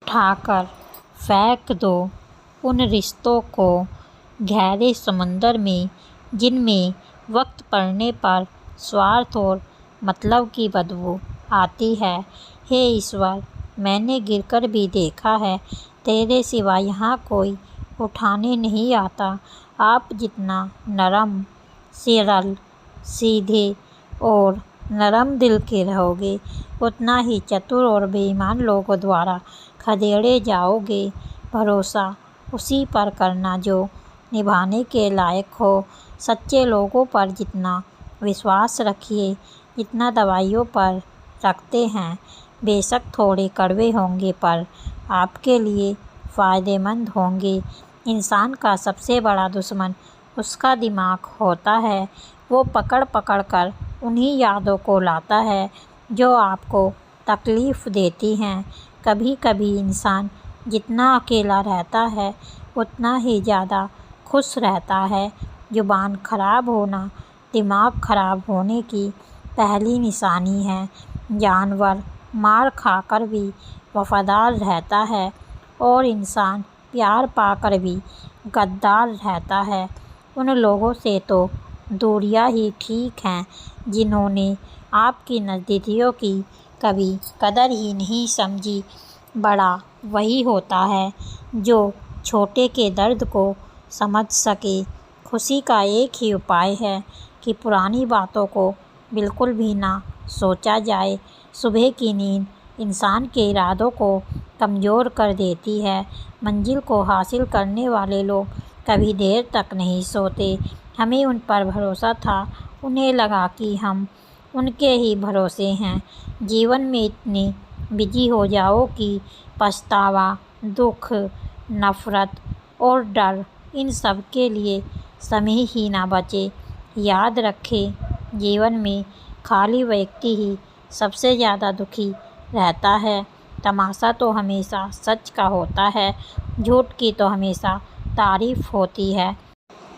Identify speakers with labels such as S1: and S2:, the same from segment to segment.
S1: उठाकर फेंक दो उन रिश्तों को गहरे समंदर में, जिनमें वक्त पड़ने पर स्वार्थ और मतलब की बदबू आती है। हे ईश्वर, मैंने गिरकर भी देखा है, तेरे सिवा यहाँ कोई उठाने नहीं आता। आप जितना नरम, सरल, सीधे और नरम दिल के रहोगे, उतना ही चतुर और बेईमान लोगों द्वारा खदेड़े जाओगे। भरोसा उसी पर करना जो निभाने के लायक हो। सच्चे लोगों पर जितना विश्वास रखिए, जितना दवाइयों पर रखते हैं। बेशक थोड़े कड़वे होंगे, पर आपके लिए फ़ायदेमंद होंगे। इंसान का सबसे बड़ा दुश्मन उसका दिमाग होता है। वो पकड़ पकड़ कर उन्हीं यादों को लाता है जो आपको तकलीफ़ देती हैं। कभी कभी इंसान जितना अकेला रहता है, उतना ही ज़्यादा खुश रहता है। ज़ुबान खराब होना दिमाग खराब होने की पहली निशानी है। जानवर मार खाकर भी वफ़ादार रहता है, और इंसान प्यार पाकर भी गद्दार रहता है। उन लोगों से तो दूरियां ही ठीक हैं, जिन्होंने आपकी नज़दीकियों की कभी कदर ही नहीं समझी। बड़ा वही होता है जो छोटे के दर्द को समझ सके। खुशी का एक ही उपाय है कि पुरानी बातों को बिल्कुल भी ना सोचा जाए। सुबह की नींद इंसान के इरादों को कमज़ोर कर देती है। मंजिल को हासिल करने वाले लोग कभी देर तक नहीं सोते। हमें उन पर भरोसा था, उन्हें लगा कि हम उनके ही भरोसे हैं। जीवन में इतने बिजी हो जाओ कि पछतावा, दुख, नफ़रत और डर, इन सब के लिए समय ही ना बचे। याद रखें, जीवन में खाली व्यक्ति ही सबसे ज़्यादा दुखी रहता है। तमाशा तो हमेशा सच का होता है, झूठ की तो हमेशा तारीफ़ होती है।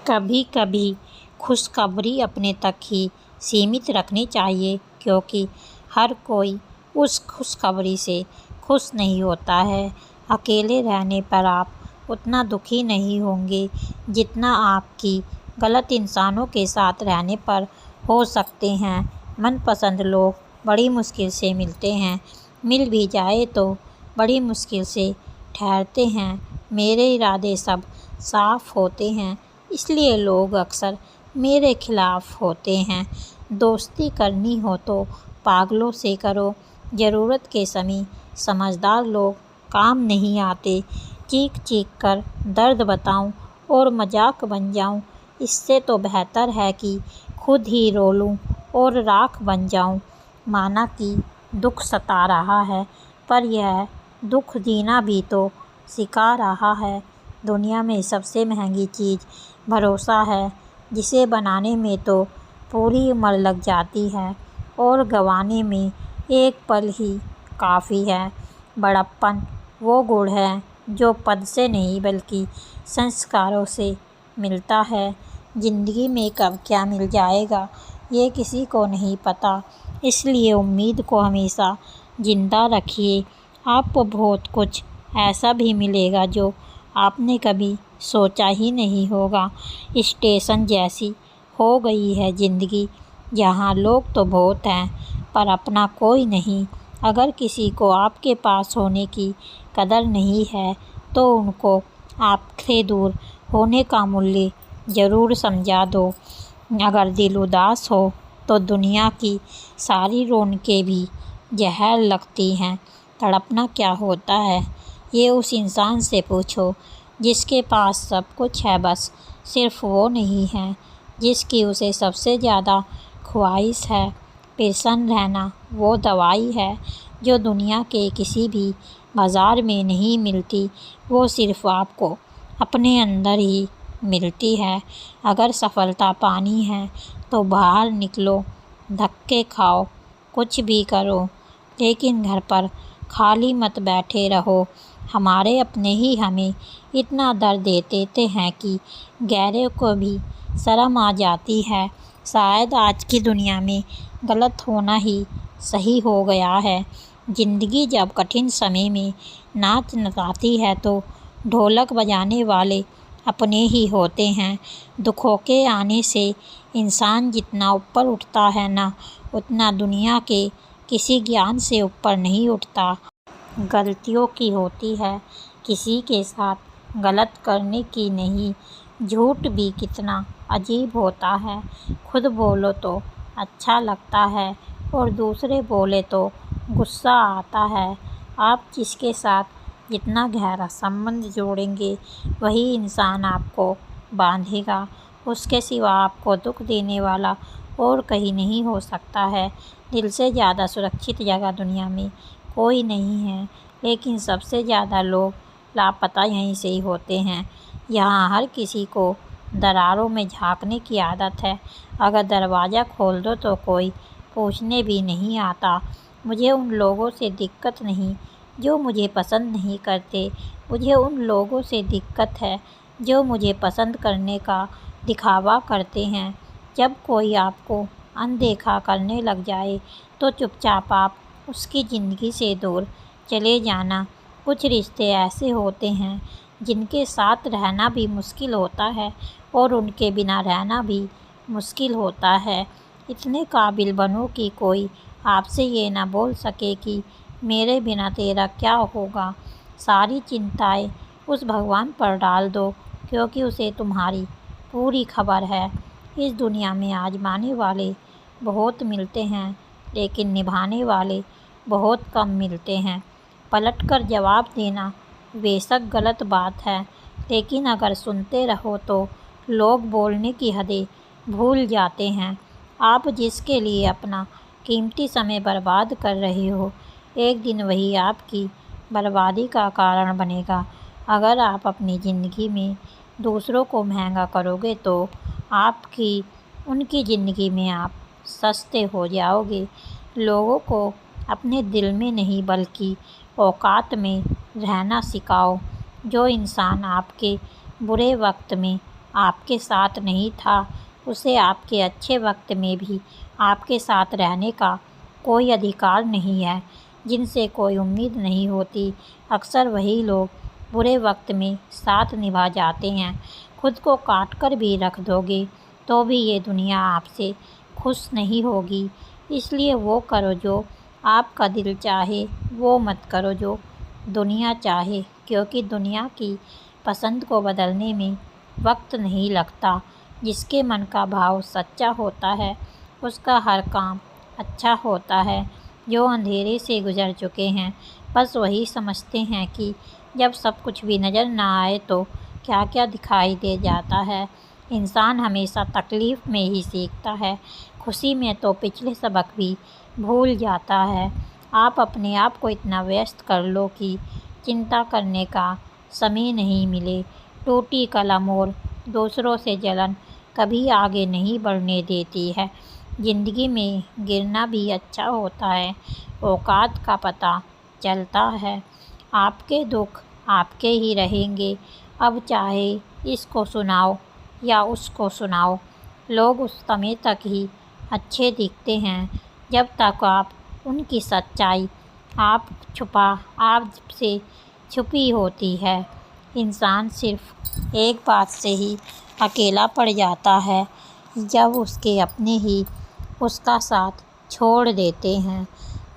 S1: कभी कभी खुशखबरी अपने तक ही सीमित रखनी चाहिए, क्योंकि हर कोई उस खुशखबरी से खुश नहीं होता है। अकेले रहने पर आप उतना दुखी नहीं होंगे जितना आपकी गलत इंसानों के साथ रहने पर हो सकते हैं। मनपसंद लोग बड़ी मुश्किल से मिलते हैं, मिल भी जाए तो बड़ी मुश्किल से ठहरते हैं। मेरे इरादे सब साफ होते हैं, इसलिए लोग अक्सर मेरे खिलाफ होते हैं। दोस्ती करनी हो तो पागलों से करो। ज़रूरत के समय समझदार लोग काम नहीं आते। चीख चीख कर दर्द बताऊं और मजाक बन जाऊं, इससे तो बेहतर है कि खुद ही रो लूं और राख बन जाऊं। माना कि दुख सता रहा है, पर यह दुख जीना भी तो सिखा रहा है। दुनिया में सबसे महंगी चीज़ भरोसा है, जिसे बनाने में तो पूरी उम्र लग जाती है और गंवाने में एक पल ही काफ़ी है। बड़प्पन वो गुण है जो पद से नहीं बल्कि संस्कारों से मिलता है। ज़िंदगी में कब क्या मिल जाएगा, ये किसी को नहीं पता, इसलिए उम्मीद को हमेशा ज़िंदा रखिए। आपको बहुत कुछ ऐसा भी मिलेगा जो आपने कभी सोचा ही नहीं होगा। स्टेशन जैसी हो गई है ज़िंदगी, जहाँ लोग तो बहुत हैं, पर अपना कोई नहीं। अगर किसी को आपके पास होने की कदर नहीं है, तो उनको आपसे दूर होने का मूल्य ज़रूर समझा दो। अगर दिल उदास हो तो दुनिया की सारी रौनकें भी जहर लगती हैं। तड़पना क्या होता है, ये उस इंसान से पूछो जिसके पास सब कुछ है, बस सिर्फ वो नहीं है जिसकी उसे सबसे ज़्यादा ख्वाहिश है। प्रसन्न रहना वो दवाई है जो दुनिया के किसी भी बाज़ार में नहीं मिलती, वो सिर्फ आपको अपने अंदर ही मिलती है। अगर सफलता पानी है तो बाहर निकलो, धक्के खाओ, कुछ भी करो, लेकिन घर पर खाली मत बैठे रहो। हमारे अपने ही हमें इतना दर्द देते हैं कि गैरों को भी शर्म आ जाती है। शायद आज की दुनिया में गलत होना ही सही हो गया है। जिंदगी जब कठिन समय में नाच नचाती है तो ढोलक बजाने वाले अपने ही होते हैं। दुखों के आने से इंसान जितना ऊपर उठता है ना, उतना दुनिया के किसी ज्ञान से ऊपर नहीं उठता। गलतियों की होती है, किसी के साथ गलत करने की नहीं। झूठ भी कितना अजीब होता है, खुद बोलो तो अच्छा लगता है और दूसरे बोले तो गुस्सा आता है। आप जिसके साथ जितना गहरा संबंध जोड़ेंगे, वही इंसान आपको बांधेगा। उसके सिवा आपको दुख देने वाला और कहीं नहीं हो सकता है। दिल से ज़्यादा सुरक्षित जगह दुनिया में कोई नहीं है, लेकिन सबसे ज़्यादा लोग लापता यहीं से ही होते हैं। यहाँ हर किसी को दरारों में झांकने की आदत है। अगर दरवाज़ा खोल दो तो कोई पूछने भी नहीं आता। मुझे उन लोगों से दिक्कत नहीं जो मुझे पसंद नहीं करते, मुझे उन लोगों से दिक्कत है जो मुझे पसंद करने का दिखावा करते हैं। जब कोई आपको अनदेखा करने लग जाए तो चुपचाप आप उसकी ज़िंदगी से दूर चले जाना। कुछ रिश्ते ऐसे होते हैं जिनके साथ रहना भी मुश्किल होता है और उनके बिना रहना भी मुश्किल होता है। इतने काबिल बनो कि कोई आपसे ये ना बोल सके कि मेरे बिना तेरा क्या होगा। सारी चिंताएं उस भगवान पर डाल दो, क्योंकि उसे तुम्हारी पूरी खबर है। इस दुनिया में आजमाने वाले बहुत मिलते हैं, लेकिन निभाने वाले बहुत कम मिलते हैं। पलटकर जवाब देना बेशक गलत बात है, लेकिन अगर सुनते रहो तो लोग बोलने की हदें भूल जाते हैं। आप जिसके लिए अपना कीमती समय बर्बाद कर रहे हो, एक दिन वही आपकी बर्बादी का कारण बनेगा। अगर आप अपनी ज़िंदगी में दूसरों को महंगा करोगे तो उनकी ज़िंदगी में आप सस्ते हो जाओगे। लोगों को अपने दिल में नहीं बल्कि औकात में रहना सिखाओ। जो इंसान आपके बुरे वक्त में आपके साथ नहीं था, उसे आपके अच्छे वक्त में भी आपके साथ रहने का कोई अधिकार नहीं है। जिनसे कोई उम्मीद नहीं होती, अक्सर वही लोग बुरे वक्त में साथ निभा जाते हैं। खुद को काट कर भी रख दोगे तो भी ये दुनिया आपसे खुश नहीं होगी। इसलिए वो करो जो आपका दिल चाहे, वो मत करो जो दुनिया चाहे, क्योंकि दुनिया की पसंद को बदलने में वक्त नहीं लगता। जिसके मन का भाव सच्चा होता है, उसका हर काम अच्छा होता है। जो अंधेरे से गुजर चुके हैं, बस वही समझते हैं कि जब सब कुछ भी नज़र ना आए तो क्या क्या दिखाई दे जाता है। इंसान हमेशा तकलीफ़ में ही सीखता है, खुशी में तो पिछले सबक भी भूल जाता है। आप अपने आप को इतना व्यस्त कर लो कि चिंता करने का समय नहीं मिले। टूटी कलम और दूसरों से जलन कभी आगे नहीं बढ़ने देती है। ज़िंदगी में गिरना भी अच्छा होता है, औकात का पता चलता है। आपके दुख आपके ही रहेंगे, अब चाहे इसको सुनाओ या उसको सुनाओ। लोग उस समय तक ही अच्छे दिखते हैं जब तक आप उनकी सच्चाई आपसे छुपी होती है। इंसान सिर्फ एक बात से ही अकेला पड़ जाता है, जब उसके अपने ही उसका साथ छोड़ देते हैं।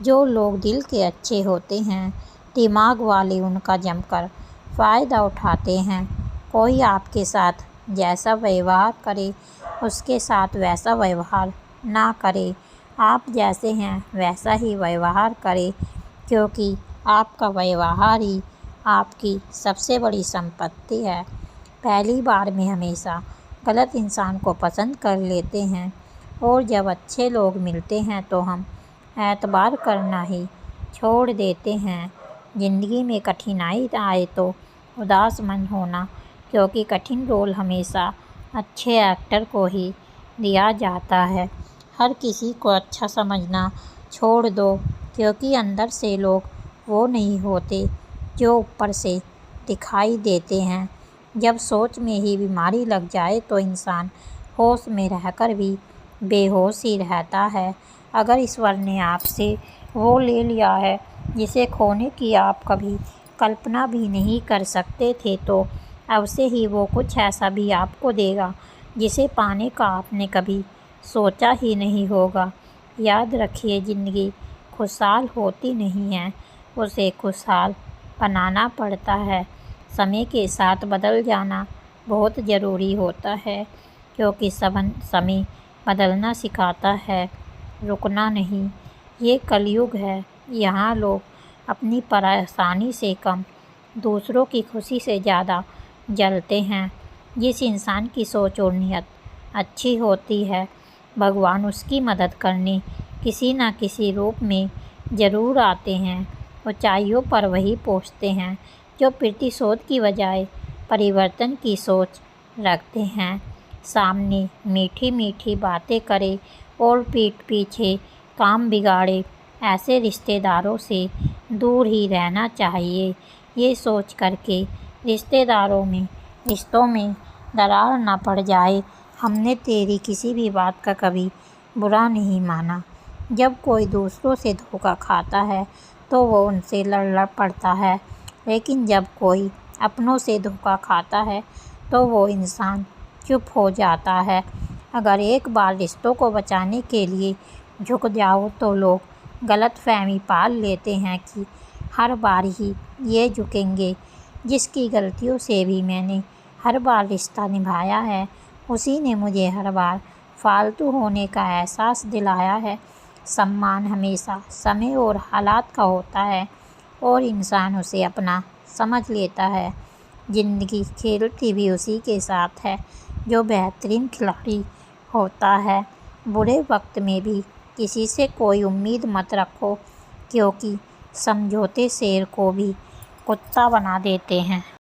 S1: जो लोग दिल के अच्छे होते हैं, दिमाग वाले उनका जमकर फ़ायदा उठाते हैं। कोई आपके साथ जैसा व्यवहार करे, उसके साथ वैसा व्यवहार ना करे। आप जैसे हैं वैसा ही व्यवहार करें, क्योंकि आपका व्यवहार ही आपकी सबसे बड़ी संपत्ति है। पहली बार में हमेशा गलत इंसान को पसंद कर लेते हैं, और जब अच्छे लोग मिलते हैं तो हम एतबार करना ही छोड़ देते हैं। ज़िंदगी में कठिनाई आए तो उदास मन होना, क्योंकि कठिन रोल हमेशा अच्छे एक्टर को ही दिया जाता है। हर किसी को अच्छा समझना छोड़ दो, क्योंकि अंदर से लोग वो नहीं होते जो ऊपर से दिखाई देते हैं। जब सोच में ही बीमारी लग जाए तो इंसान होश में रहकर भी बेहोश ही रहता है। अगर ईश्वर ने आपसे वो ले लिया है जिसे खोने की आप कभी कल्पना भी नहीं कर सकते थे, तो अवश्य ही वो कुछ ऐसा भी आपको देगा जिसे पाने का आपने कभी सोचा ही नहीं होगा। याद रखिए, ज़िंदगी खुशहाल होती नहीं है, उसे खुशहाल बनाना पड़ता है। समय के साथ बदल जाना बहुत ज़रूरी होता है, क्योंकि समय बदलना सिखाता है, रुकना नहीं। ये कलयुग है, यहाँ लोग अपनी परेशानी से कम, दूसरों की खुशी से ज़्यादा जलते हैं। जिस इंसान की सोच और नीयत अच्छी होती है, भगवान उसकी मदद करने किसी न किसी रूप में ज़रूर आते हैं। ऊंचाइयों पर वही पहुँचते हैं जो प्रतिशोध की बजाय परिवर्तन की सोच रखते हैं। सामने मीठी मीठी बातें करे और पीठ पीछे काम बिगाड़े, ऐसे रिश्तेदारों से दूर ही रहना चाहिए। ये सोच करके रिश्तों में दरार न पड़ जाए। हमने तेरी किसी भी बात का कभी बुरा नहीं माना। जब कोई दूसरों से धोखा खाता है तो वो उनसे लड़ पड़ता है, लेकिन जब कोई अपनों से धोखा खाता है तो वो इंसान चुप हो जाता है। अगर एक बार रिश्तों को बचाने के लिए झुक जाओ तो लोग गलतफहमी पाल लेते हैं कि हर बार ही ये झुकेंगे। जिसकी गलतियों से भी मैंने हर बार रिश्ता निभाया है, उसी ने मुझे हर बार फालतू होने का एहसास दिलाया है। सम्मान हमेशा समय और हालात का होता है, और इंसान उसे अपना समझ लेता है। ज़िंदगी खेलती भी उसी के साथ है जो बेहतरीन खिलाड़ी होता है। बुरे वक्त में भी किसी से कोई उम्मीद मत रखो, क्योंकि समझौते शेर को भी कुत्ता बना देते हैं।